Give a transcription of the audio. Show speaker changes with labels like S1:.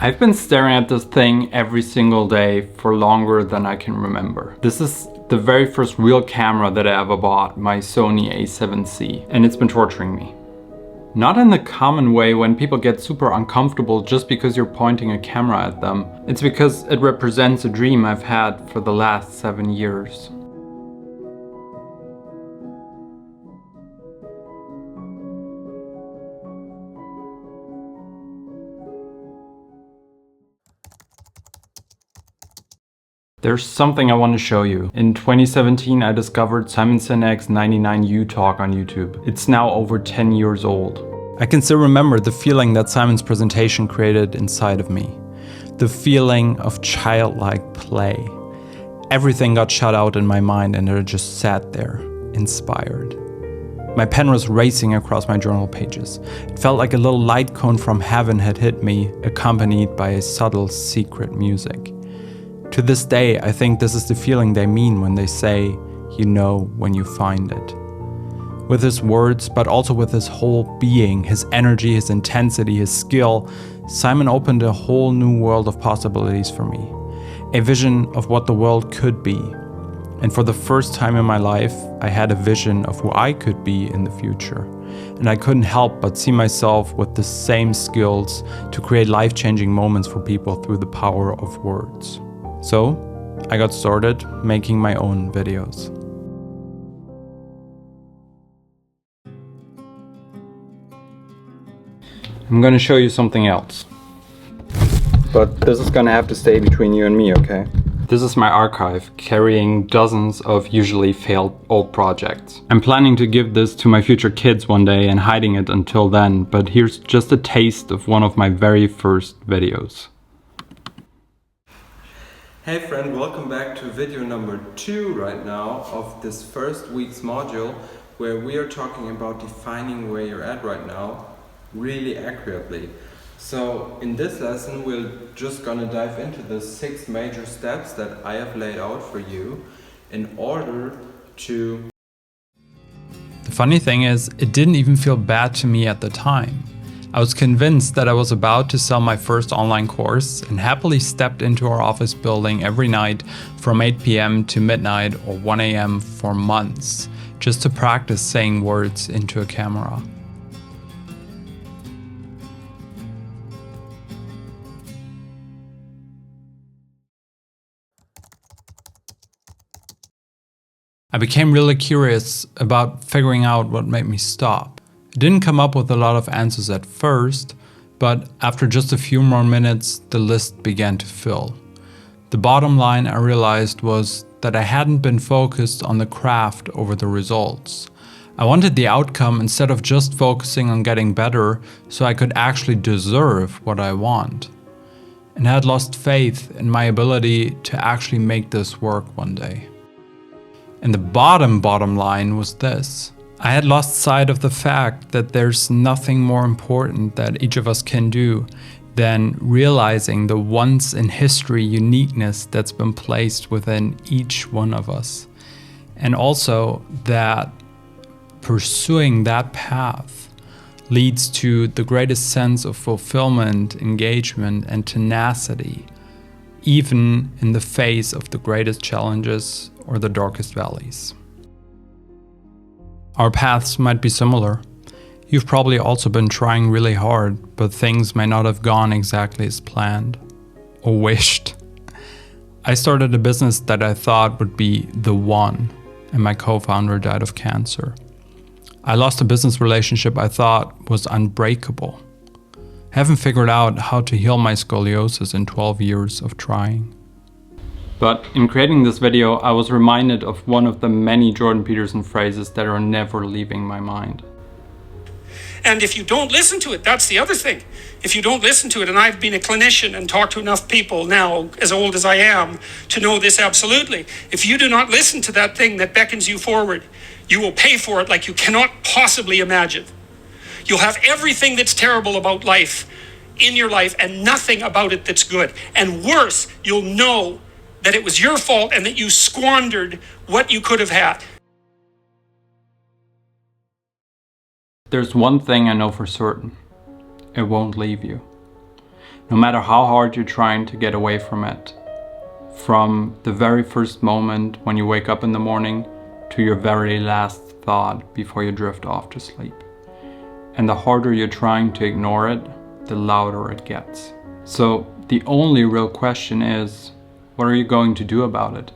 S1: I've been staring at this thing every single day for longer than I can remember. This is the very first real camera that I ever bought, my Sony a7C, and it's been torturing me. Not in the common way when people get super uncomfortable just because you're pointing a camera at them. It's because it represents a dream I've had for the last 7 years. There's something I want to show you. In 2017, I discovered Simon Sinek's 99U talk on YouTube. It's now over 10 years old. I can still remember the feeling that Simon's presentation created inside of me. The feeling of childlike play. Everything got shut out in my mind and I just sat there, inspired. My pen was racing across my journal pages. It felt like a little light cone from heaven had hit me, accompanied by a subtle secret music. To this day, I think this is the feeling they mean when they say, you know when you find it. With his words, but also with his whole being, his energy, his intensity, his skill, Simon opened a whole new world of possibilities for me. A vision of what the world could be. And for the first time in my life, I had a vision of who I could be in the future. And I couldn't help but see myself with the same skills to create life-changing moments for people through the power of words. So, I got started making my own videos. I'm gonna show you something else. But this is gonna have to stay between you and me, okay? This is my archive, carrying dozens of usually failed old projects. I'm planning to give this to my future kids one day and hiding it until then, but here's just a taste of one of my very first videos. Hey friend, welcome back to video number 2 right now of this first week's module where we are talking about defining where you're at right now really accurately. So in this lesson we're just gonna dive into the 6 major steps that I have laid out for you in order to... The funny thing is, it didn't even feel bad to me at the time. I was convinced that I was about to sell my first online course and happily stepped into our office building every night from 8 p.m. to midnight or 1 a.m. for months, just to practice saying words into a camera. I became really curious about figuring out what made me stop. I didn't come up with a lot of answers at first, but after just a few more minutes, the list began to fill. The bottom line I realized was that I hadn't been focused on the craft over the results. I wanted the outcome instead of just focusing on getting better so I could actually deserve what I want. And I had lost faith in my ability to actually make this work one day. And the bottom line was this. I had lost sight of the fact that there's nothing more important that each of us can do than realizing the once-in-history uniqueness that's been placed within each one of us. And also that pursuing that path leads to the greatest sense of fulfillment, engagement, and tenacity, even in the face of the greatest challenges or the darkest valleys. Our paths might be similar. You've probably also been trying really hard, but things may not have gone exactly as planned or wished. I started a business that I thought would be the one, and my co-founder died of cancer. I lost a business relationship I thought was unbreakable. I haven't figured out how to heal my scoliosis in 12 years of trying. But in creating this video, I was reminded of one of the many Jordan Peterson phrases that are never leaving my mind.
S2: And if you don't listen to it, that's the other thing. If you don't listen to it, and I've been a clinician and talked to enough people now, as old as I am, to know this absolutely. If you do not listen to that thing that beckons you forward, you will pay for it like you cannot possibly imagine. You'll have everything that's terrible about life in your life and nothing about it that's good. And worse, you'll know that it was your fault and that you squandered what you could have had.
S1: There's one thing I know for certain. It won't leave you. no matter how hard you're trying to get away from it. From the very first moment when you wake up in the morning to your very last thought before you drift off to sleep. And the harder you're trying to ignore it, the louder it gets. So the only real question is, what are you going to do about it?